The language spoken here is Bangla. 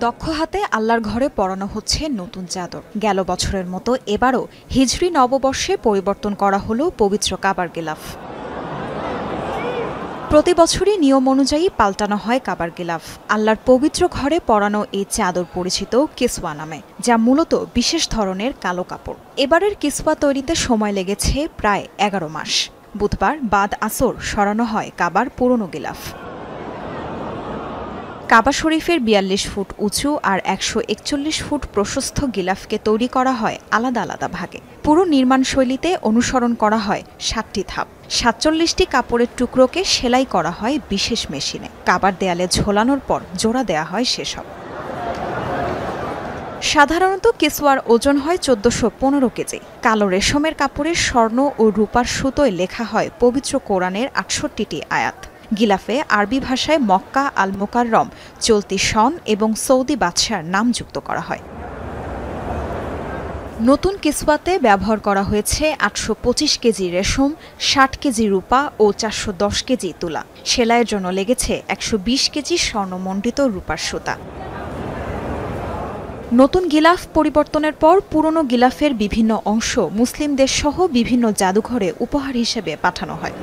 দক্ষ হাতে আল্লাহর ঘরে পরানো হচ্ছে নতুন চাদর। গেল বছরের মতো এবারও হিজরি নববর্ষে পরিবর্তন করা হলো পবিত্র কাবার গিলাফ। প্রতি বছরই নিয়ম অনুযায়ী পাল্টানো হয় কাবার গিলাফ। আল্লাহর পবিত্র ঘরে পরানো এই চাদর পরিচিত কিসওয়া নামে, যা মূলত বিশেষ ধরনের কালো কাপড়। এবারের কিসওয়া তৈরিতে সময় লেগেছে প্রায় 11 মাস। বুধবার বাদ আসর সরানো হয় কাবার পুরনো গিলাফ। কাবা শরীফের ৪২ ফুট উঁচু আর ১৪১ ফুট প্রশস্ত গিলাফকে তৈরি করা হয় আলাদা আলাদা ভাগে। পুরো নির্মাণশৈলীতে অনুসরণ করা হয় ৭টি ধাপ। ৪৭টি কাপড়ের টুকরোকে সেলাই করা হয় বিশেষ মেশিনে। কাবার দেয়ালে ঝোলানোর পর জোড়া দেয়া হয় সেসব। সাধারণত কিসওয়ার ওজন হয় ১৪১৫ কেজি। কালো রেশমের কাপড়ের স্বর্ণ ও রূপার সুতোয় লেখা হয় পবিত্র কোরআনের ৬৮টি আয়াত। গিলাফে আরবি ভাষায় মক্কা আল মোকাররম, চলতি সন এবং সৌদি বাদশার নাম যুক্ত করা হয়। নতুন কিসওয়াতে ব্যবহার করা হয়েছে ৮২৫ কেজি রেশম, ৬০ কেজি রূপা ও ৪১০ কেজি তুলা। সেলাইয়ের জন্য লেগেছে ১২০ কেজি স্বর্ণমণ্ডিত রূপার সুতা। নতুন গিলাফ পরিবর্তনের পর পুরনো গিলাফের বিভিন্ন অংশ মুসলিম দেশসহ বিভিন্ন জাদুঘরে উপহার হিসেবে পাঠানো হয়।